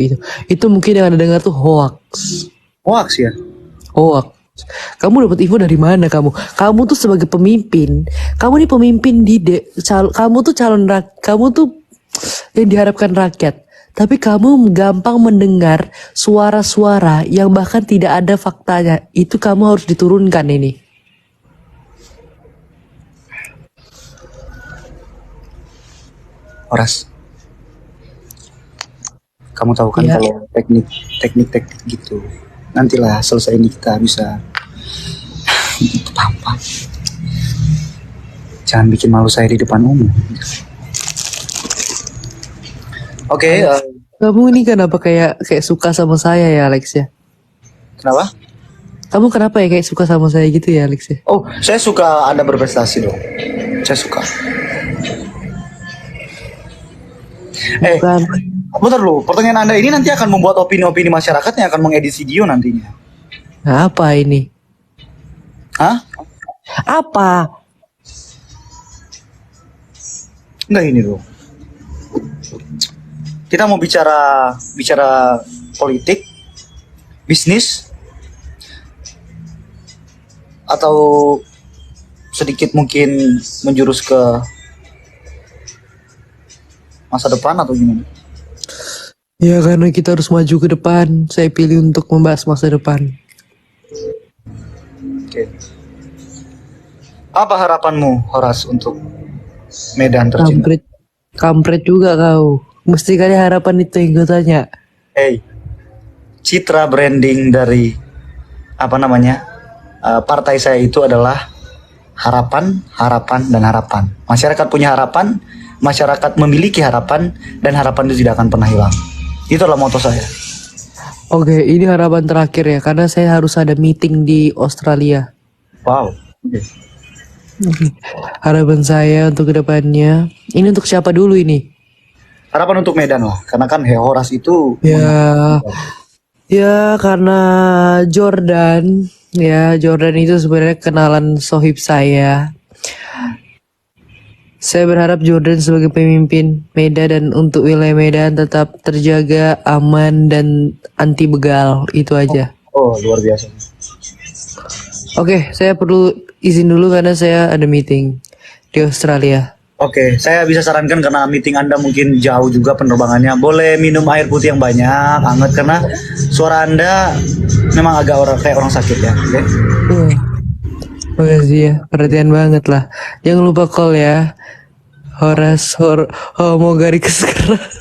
Itu, itu mungkin yang Anda dengar tuh hoax. Hoax ya? Hoax. Kamu dapat info dari mana kamu? Kamu tuh sebagai pemimpin. Kamu nih pemimpin kamu tuh kamu tuh yang diharapkan rakyat. Tapi kamu gampang mendengar suara-suara yang bahkan tidak ada faktanya. Itu kamu harus diturunkan ini. Horas. Kamu tahu kan Ya. kalau teknik gitu. Nantilah selesai ini kita bisa apa? Jangan bikin malu saya di depan umum. Oke, Kamu ini kenapa kayak suka sama saya ya Alex ya? kenapa? Kamu kenapa ya kayak suka sama saya gitu ya Alex ya? Oh, saya suka Anda berprestasi dong. Saya suka. Bukan. Bentar dulu. Pertanyaan Anda ini nanti akan membuat opini-opini masyarakat yang akan mengedit video nantinya. Nah, apa ini? Hah? Apa? Enggak ini loh. Kita mau bicara politik, bisnis, atau sedikit mungkin menjurus ke masa depan atau gimana? Ya karena kita harus maju ke depan. Saya pilih untuk membahas masa depan. Oke. Apa harapanmu, Horas, untuk Medan tercinta? Kampret juga kau. Mesti kali harapan itu yang gue tanya. Hey, citra branding dari partai saya itu adalah harapan, dan harapan. Masyarakat punya harapan, masyarakat memiliki harapan, dan harapan itu tidak akan pernah hilang. Itu adalah moto saya. Oke, ini harapan terakhir ya. Karena saya harus ada meeting di Australia. Wow. Harapan saya untuk kedepannya. Ini untuk siapa dulu ini? Harapan untuk Medan lah, karena kan Horas itu Ya karena Jordan itu sebenarnya kenalan sohib saya. Saya berharap Jordan sebagai pemimpin Medan dan untuk wilayah Medan tetap terjaga aman dan anti begal. Itu aja. Oh, luar biasa. Oke, saya perlu izin dulu karena saya ada meeting di Australia. Oke, saya bisa sarankan karena meeting Anda mungkin jauh juga penerbangannya. Boleh minum air putih yang banyak, hangat, karena suara Anda memang agak kayak orang sakit ya. Oke? Makasih ya, perhatian banget lah. Jangan lupa call ya. Horas homo garis keras.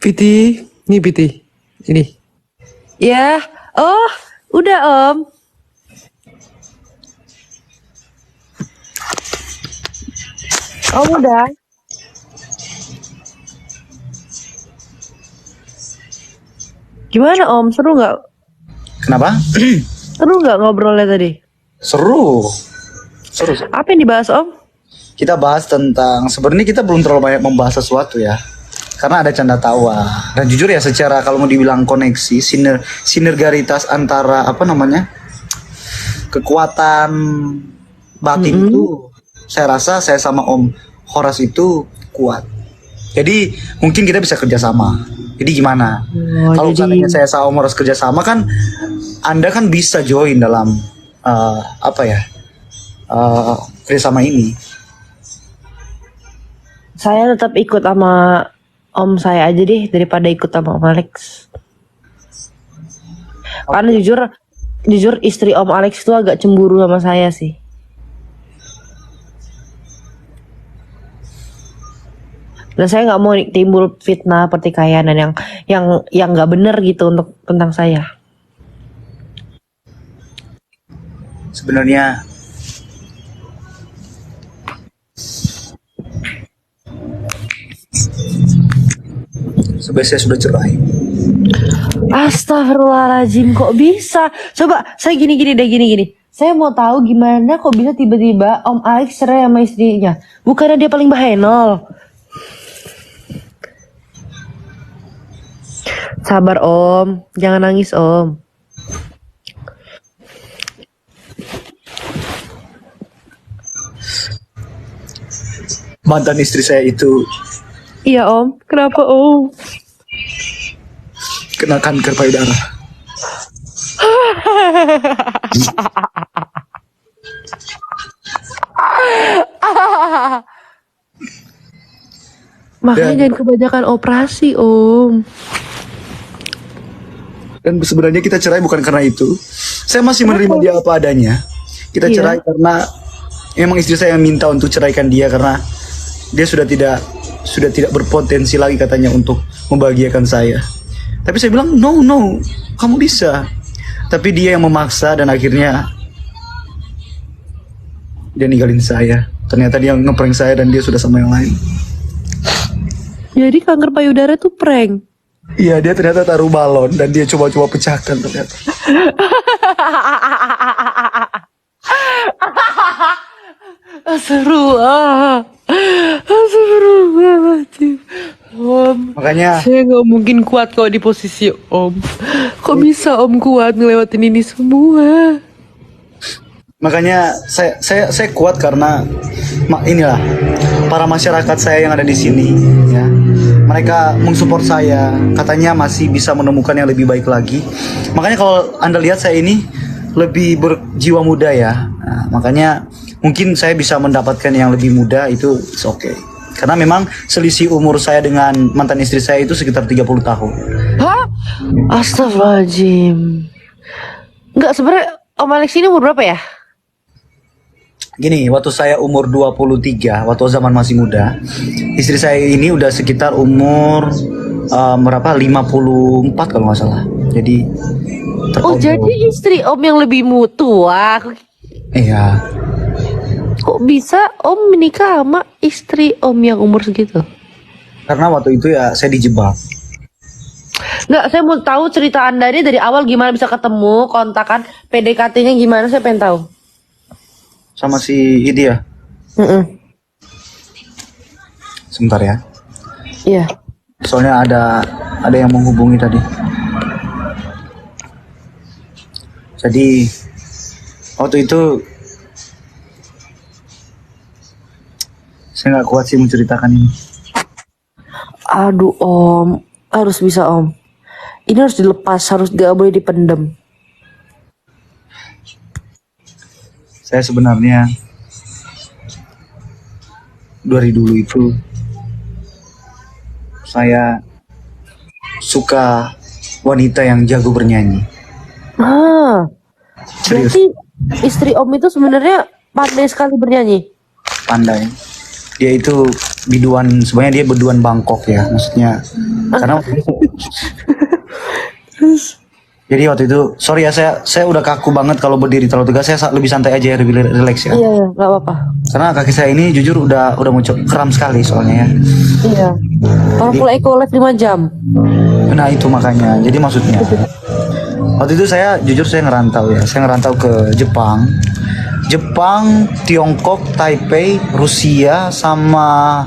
Piti, nih Piti. Ini. Ya, oh, udah Om. Om udah. Gimana Om? Seru nggak? Kenapa? Seru nggak ngobrolnya tadi? Seru. Apa yang dibahas Om? Kita bahas tentang, sebenarnya kita belum terlalu banyak membahas sesuatu ya. Karena ada canda tawa. Dan jujur ya, secara kalau mau dibilang koneksi, sinergaritas antara kekuatan batin itu, saya rasa saya sama Om Horas itu kuat. Jadi mungkin kita bisa kerjasama. Jadi gimana? Kalau misalnya saya sama Om Horas kerjasama kan, Anda kan bisa join dalam kerjasama ini. Saya tetap ikut sama Om saya aja deh daripada ikut sama Om Alex. Karena jujur istri Om Alex itu agak cemburu sama saya sih. Dan saya nggak mau timbul fitnah pertikaian dan yang nggak benar gitu untuk tentang saya. Sebenarnya saya sudah cerai. Astagfirullahaladzim, kok bisa? Coba saya gini. Saya mau tahu gimana kok bisa tiba-tiba Om Alex cerai sama istrinya. Bukannya dia paling bahenol. Sabar Om, jangan nangis Om. Mantan istri saya itu Iya Om, kenapa Om? Kena kanker payudara. Makanya Dan- jangan kebanyakan operasi Om. Dan sebenarnya kita cerai bukan karena itu. Saya masih menerima dia apa adanya. Kita Iya. cerai karena emang istri saya yang minta untuk ceraikan dia karena dia sudah tidak berpotensi lagi katanya untuk membahagiakan saya. Tapi saya bilang no, kamu bisa. Tapi dia yang memaksa dan akhirnya dia ninggalin saya. Ternyata dia ngeprank saya dan dia sudah sama yang lain. Jadi kanker payudara tuh prank. Iya, dia ternyata taruh balon dan dia coba-coba pecahkan ternyata. Astagfirullahaladzim. Om, Makanya saya nggak mungkin kuat kalau di posisi Om. Kok bisa Om kuat ngelewatin ini semua? Makanya saya kuat karena inilah para masyarakat saya yang ada di sini ya. Mereka mensupport saya, katanya masih bisa menemukan yang lebih baik lagi. Makanya kalau Anda lihat saya ini lebih berjiwa muda ya. Nah, makanya mungkin saya bisa mendapatkan yang lebih muda itu it's okay. Karena memang selisih umur saya dengan mantan istri saya itu sekitar 30 tahun. Hah? Astagfirullahaladzim. Enggak, sebenarnya Om Alex ini umur berapa ya? Gini, waktu saya umur 23, waktu zaman masih muda, istri saya ini udah sekitar umur berapa? 54 kalau nggak salah. Jadi Oh, jadi istri Om yang lebih tua. iya. Kok bisa Om menikah sama istri Om yang umur segitu? Karena waktu itu ya saya dijebak. Nggak, saya mau tahu cerita Anda ini dari awal gimana bisa ketemu, kontakan, PDKT-nya gimana, saya pengen tahu. Sama si ini ya. Sebentar ya. Iya. Soalnya ada yang menghubungi tadi. Jadi waktu itu saya nggak kuat sih menceritakan ini. Aduh Om, harus bisa Om. Ini harus dilepas, harus gak boleh dipendem. Saya sebenarnya dari dulu itu saya suka wanita yang jago bernyanyi. Ah, Serius, berarti istri Om itu sebenarnya pandai sekali bernyanyi. pandai. Dia itu biduan, sebenarnya dia biduan Bangkok ya, maksudnya. Karena jadi waktu itu, sorry ya saya udah kaku banget kalau berdiri terlalu tegak. Saya lebih santai aja, lebih relax ya. Iya, iya, nggak apa-apa. Karena kaki saya ini jujur udah mau kram sekali soalnya ya. Iya. Orang full eco live 5 jam. Nah itu makanya. Jadi maksudnya waktu itu saya jujur saya ngerantau ya. Saya ngerantau ke Jepang, Tiongkok, Taipei, Rusia, sama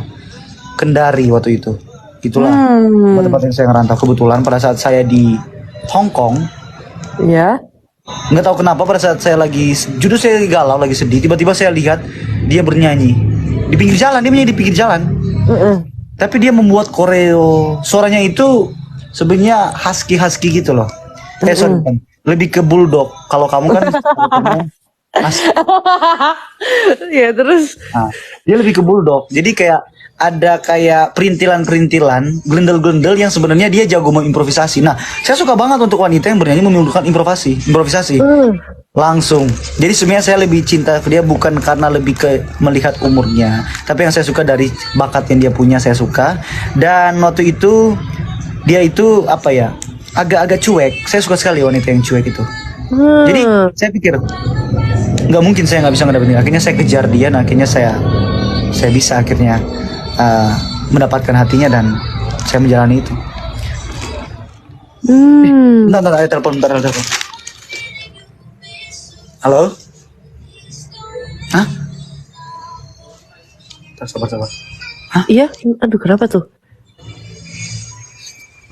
Kendari waktu itu. Itulah tempat-tempat yang saya ngerantau. Kebetulan pada saat saya di Hong Kong, Iya. nggak tahu kenapa pada saat saya lagi jujur saya lagi galau, lagi sedih, tiba-tiba saya lihat dia bernyanyi di pinggir jalan. Dia menyanyi di pinggir jalan. Tapi dia membuat koreo. Suaranya itu sebenarnya husky gitu loh. Sorry, bukan. Lebih ke bulldog. Kalau kamu kan husky. Ya terus. Nah, dia lebih ke bulldog. Jadi kayak ada kayak perintilan-perintilan, glendel-glendel yang sebenarnya dia jago mengimprovisasi. Nah, saya suka banget untuk wanita yang bernyanyi menimbulkan improvisasi. Langsung. Jadi sebenarnya saya lebih cinta ke dia bukan karena lebih ke melihat umurnya, tapi yang saya suka dari bakat yang dia punya saya suka. Dan waktu itu dia itu apa ya? Agak-agak cuek. Saya suka sekali wanita yang cuek itu. Jadi saya pikir nggak mungkin saya nggak bisa ngedapetin. Akhirnya saya kejar dia, dan akhirnya saya bisa akhirnya mendapatkan hatinya dan saya menjalani itu. Bentar, ada telepon. Halo? Hah? Sabar. Iya, aduh kenapa tuh?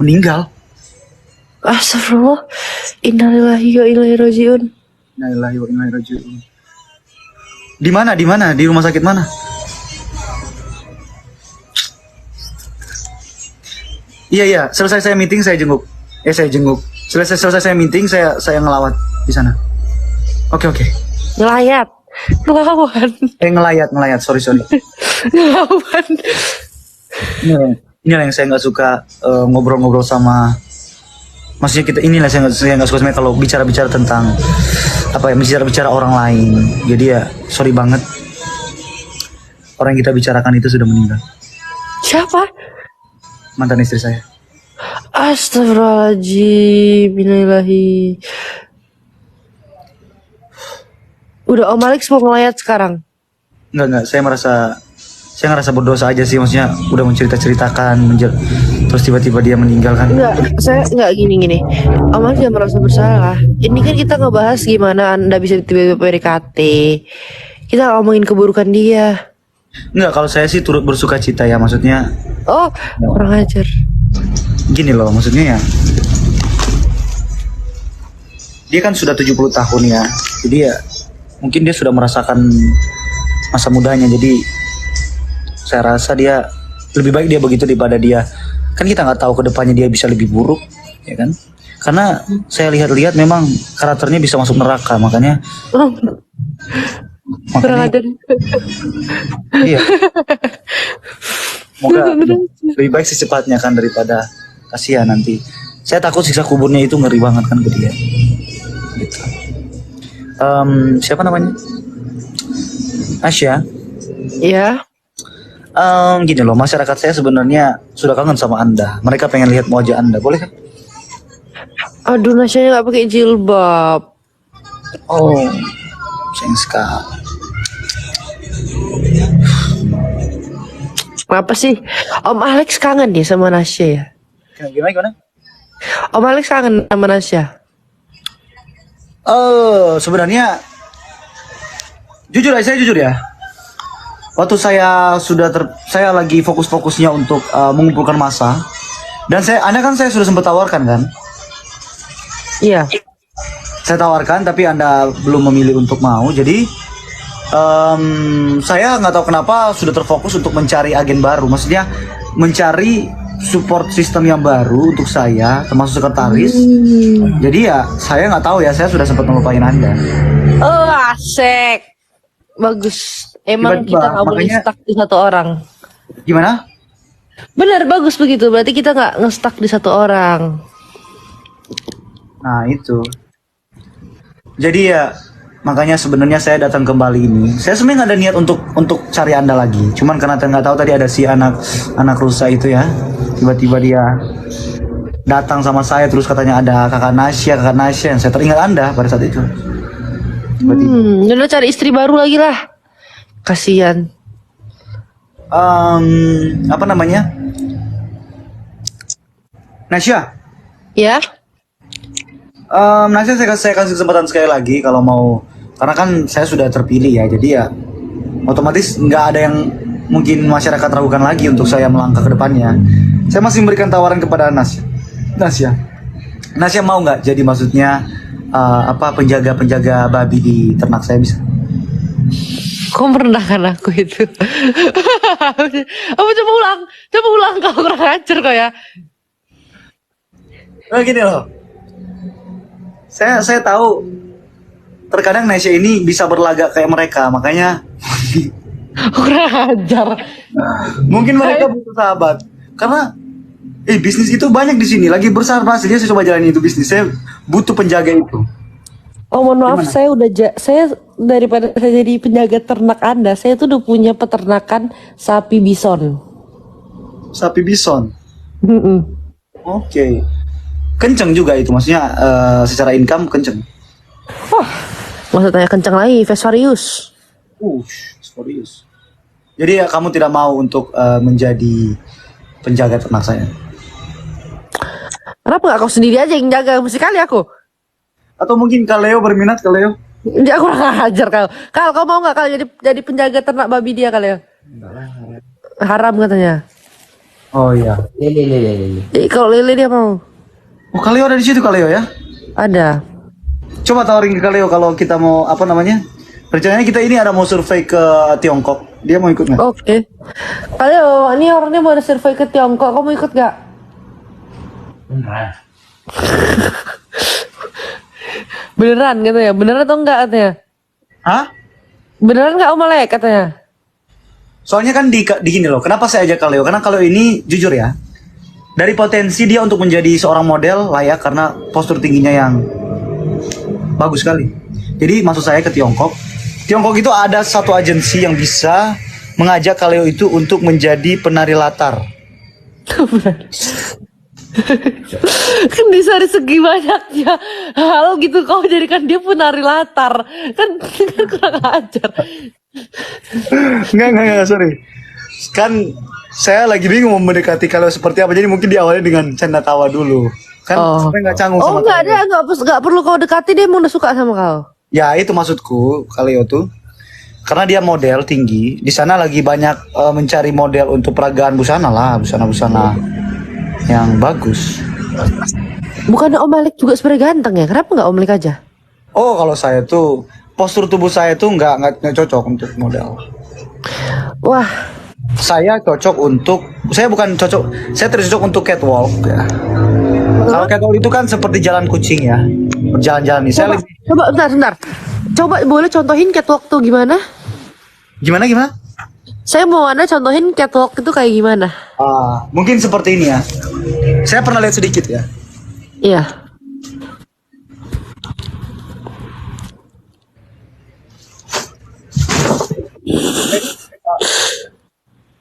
Meninggal. Astagfirullah. Innalillahi wa inna ilaihi rajiun. Innalillahi wa inna ilaihi raji'un. Di mana? Di rumah sakit mana? Iya iya, selesai saya meeting saya jenguk. Saya jenguk. Selesai saya meeting saya ngelawat di sana. Oke oke. Ngelayat. Ngelawan. Ngelayat. Sorry. Ngelawan. Inilah yang saya nggak suka ngobrol-ngobrol sama. Maksudnya inilah saya nggak suka sebenarnya kalau bicara-bicara tentang apa ya, bicara orang lain. Jadi ya sorry banget, orang yang kita bicarakan itu sudah meninggal. Siapa? Mantan istri saya. Astagfirullahaladzim. Innalillahi. Udah Om Alex mau ngelayat sekarang? Enggak, saya ngerasa berdosa aja sih, maksudnya udah menceritakan terus tiba-tiba dia meninggal kan. Saya enggak gini. Om Alex jangan merasa bersalah. Ini kan kita ngebahas gimana Anda bisa tiba-tiba PDKT. Kita ngomongin keburukan dia. Enggak, kalau saya sih turut bersuka cita ya, maksudnya. Oh, kurang ajar. Gini loh, maksudnya ya. Dia kan sudah 70 tahun ya. Jadi ya mungkin dia sudah merasakan masa mudanya, jadi saya rasa dia lebih baik dia begitu daripada dia, kan kita nggak tahu kedepannya dia bisa lebih buruk, ya kan? Karena saya lihat-lihat memang karakternya bisa masuk neraka, makanya Kurang ajar. iya. Semoga lebih baik secepatnya kan, daripada kasihan nanti. Saya takut siksa kuburnya itu ngeri banget kan ke dia. Gitu. Siapa namanya? Asya. Ya. Gini loh, masyarakat saya sebenarnya sudah kangen sama Anda. Mereka pengen lihat wajah Anda, boleh kan? Aduh, Nasyanya nggak pakai jilbab. Oh, sayang sekali. Apa sih? Om Alex kangen nih sama Nasya ya? Gimana? Om Alex kangen sama Nasya? Sebenarnya saya jujur ya. Waktu saya saya lagi fokus-fokusnya untuk mengumpulkan massa, dan Anda kan saya sudah sempat tawarkan kan? Iya. Saya tawarkan tapi Anda belum memilih untuk mau. Jadi saya nggak tahu kenapa sudah terfokus untuk mencari agen baru. Maksudnya mencari support system yang baru untuk saya, termasuk sekretaris. Jadi ya saya nggak tahu ya, saya sudah sempat melupain Anda. Oh, asik. Bagus. Emang Tiba-tiba, kita nggak boleh makanya- stuck di satu orang. Gimana? Benar, bagus begitu. Berarti kita nggak nge-stuck di satu orang. Nah itu. Jadi ya makanya sebenarnya saya datang kembali ini. Saya sebenarnya nggak ada niat untuk cari Anda lagi. Cuman karena nggak tahu tadi ada si anak rusa itu ya. Tiba-tiba dia datang sama saya terus katanya ada kakak Nasya. Yang saya teringat Anda pada saat itu. Tiba-tiba. Udah cari istri baru lagi lah. Kasian. Apa namanya? Nasya. Ya? Nasya saya kasih kesempatan sekali lagi kalau mau, karena kan saya sudah terpilih ya, jadi ya otomatis nggak ada yang mungkin masyarakat ragukan lagi untuk saya melangkah ke depannya. Saya masih memberikan tawaran kepada Nasya mau nggak jadi maksudnya penjaga babi di ternak saya bisa? Kau merendahkan aku itu. Apa coba ulang kau kurang ajar kau ya. Nah gini loh, saya tahu terkadang Nasya ini bisa berlagak kayak mereka, makanya Kurang ajar. mungkin mereka butuh sahabat, karena bisnis itu banyak di sini lagi besar pasti dia, saya coba jalani itu bisnis, saya butuh penjaga itu. Oh, mohon maaf, saya daripada saya jadi penjaga ternak Anda, saya tuh udah punya peternakan sapi bison. Sapi bison. Mm-mm. Oke. Kenceng juga itu, maksudnya secara income kenceng. Wah, maksudnya kencang lagi, Vesarius. Serius. Jadi ya kamu tidak mau untuk menjadi penjaga ternak saya? Kenapa gak kau sendiri aja yang jaga? Mesti kali aku. Atau mungkin Kaleo berminat, Kaleo? Ya, aku kurang ajar kau. Kau mau gak kalau jadi penjaga ternak babi dia kali ya? Haram katanya. Oh iya. Kalau Lele dia mau. Oh Kaleo ada di situ, Kaleo ya? Ada. Coba tawarin ke Kaleo kalau kita mau rencananya kita ini ada mau survei ke Tiongkok. Dia mau ikut nggak? Oke. Kalau ini orangnya mau ada survei ke Tiongkok, kamu ikut gak? Beneran. Beneran katanya. Beneran atau enggak katanya? Hah? Beneran nggak Om Alek katanya? Soalnya kan di gini loh, kenapa saya ajak Kaleo? Karena Kaleo ini jujur ya, dari potensi dia untuk menjadi seorang model layak karena postur tingginya yang bagus sekali. Jadi maksud saya ke Tiongkok. Tiongkok itu ada satu agensi yang bisa mengajak Kaleo itu untuk menjadi penari latar. Kan bisa dari segi banyaknya hal gitu kau jadikan dia penari latar kan kurang ajar. Enggak, sorry. Kan saya lagi bingung mau mendekati Kaleo seperti apa, jadi mungkin diawali dengan canda tawa dulu. Kan supaya nggak canggung Oh sama enggak Kaleo. ada nggak perlu kau dekati, dia emang udah suka sama kau. Ya itu maksudku, Kaleo tuh. Karena dia model tinggi, di sana lagi banyak mencari model untuk peragaan busana lah, busana-busana yang bagus. Bukannya Om Alek juga sebenarnya ganteng ya? Kenapa nggak Om Alek aja? Oh, kalau saya tuh postur tubuh saya tuh nggak cocok untuk model. Wah, Saya cocok untuk, saya bukan cocok, saya tercocok untuk catwalk ya. Kalau catwalk itu kan seperti jalan kucing ya, berjalan-jalan nih. Saya lebih, coba bentar. Coba boleh contohin catwalk tuh gimana? gimana? Saya mau Anda contohin catwalk itu kayak gimana? Mungkin seperti ini ya. Saya pernah lihat sedikit ya. Iya.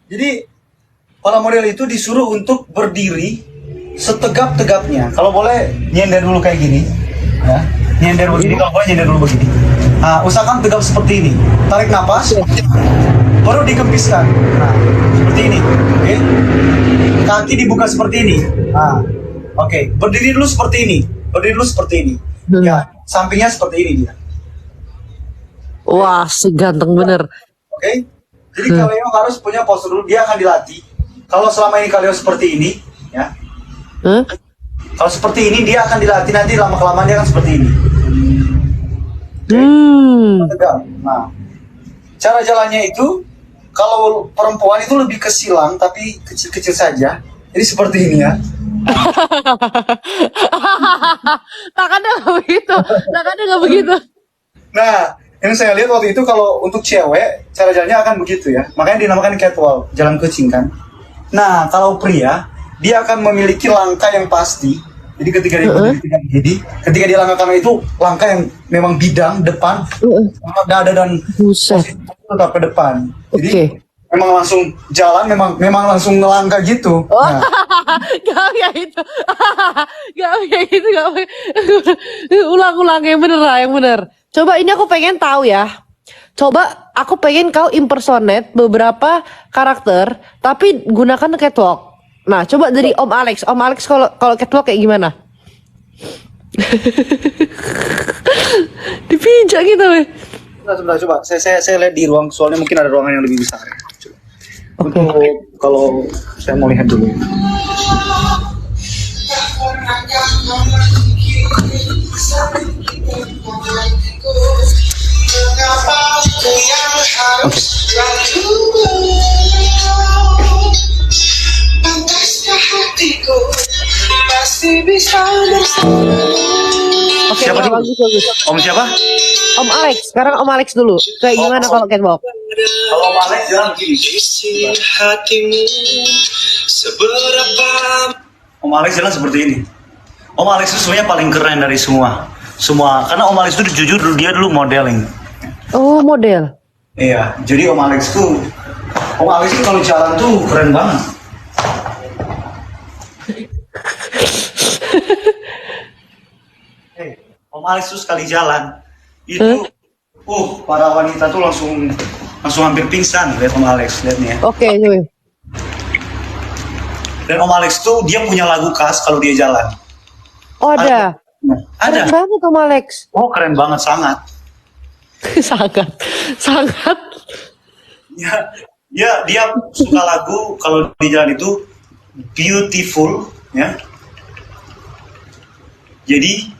Jadi para model itu disuruh untuk berdiri setegap-tegapnya. Kalau boleh nyender dulu kayak gini, ya. Nyender begini, kalau boleh nyender dulu begini. Nah, usahakan tegap seperti ini. Tarik napas, baru dikempiskan. Nah, seperti ini. Oke. Kaki dibuka seperti ini. Nah, oke. Berdiri dulu seperti ini. Berdiri dulu seperti ini. Ya, sampingnya seperti ini dia. Wah, si ganteng bener. Oke. Jadi Kaleo harus punya postur dulu, dia akan dilatih. Kalau selama ini Kaleo seperti ini, ya. Hah? Kalau seperti ini dia akan dilatih, nanti lama-kelamaan dia akan seperti ini. Tegak. Nah, cara jalannya itu kalau perempuan itu lebih ke silang tapi kecil-kecil saja. Jadi seperti ini ya. Tangannya nggak begitu. Tangannya nggak begitu. Nah, yang saya lihat waktu itu kalau untuk cewek cara jalannya akan begitu ya. Makanya dinamakan catwalk, jalan kucing kan. Nah, kalau pria dia akan memiliki langkah yang pasti. Jadi ketika dia berdiri tegak begini, ketika dia langkahkan itu langkah yang memang bidang depan, dada dan Buset. posisi tetap ke depan. Jadi Oke. memang langsung jalan, memang langsung ngelangkah gitu. Nah, Gak kayak itu. Gak kayak gitu. Ulang-ulang yang bener lah, yang bener. Coba ini aku pengen tahu ya. Coba aku pengen kau impersonate beberapa karakter, tapi gunakan catwalk. Nah, coba dari Om Alex. Om Alex kalau catwalk kayak gimana? Dipijak gitu, weh. sebentar, coba saya lihat di ruang, soalnya mungkin ada ruangan yang lebih besar. Coba. Oke. Untuk kalau saya mau lihat dulu. Oke, Siapa dulu? bagus. Om siapa? Om Alex. Sekarang Om Alex dulu. Kayak gimana kalau catwalk? Kalau Om Alex jalan begini. Om Alex jalan seperti ini. Om Alex itu sebenarnya paling keren dari semua. Karena Om Alex itu jujur dulu, dia dulu modeling. Oh, model. Iya, jadi Om Alex tuh kalau jalan tuh keren banget. Om Alex tuh sekali jalan itu, para wanita tuh langsung hampir pingsan lihat Om Alex, lihat nih ya. Oke, coba. Dan Om Alex tuh dia punya lagu khas kalau dia jalan. Oh, ada. Keren Ada. banget Om Alex. Oh keren banget, sangat. sangat. Ya, dia suka lagu kalau di jalan itu beautiful, ya. Jadi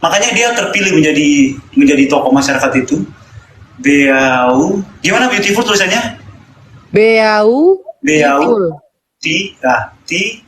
makanya dia terpilih menjadi tokoh masyarakat itu. Beau, gimana beautiful tulisannya? Beau. Beau, Betul. ti, ti,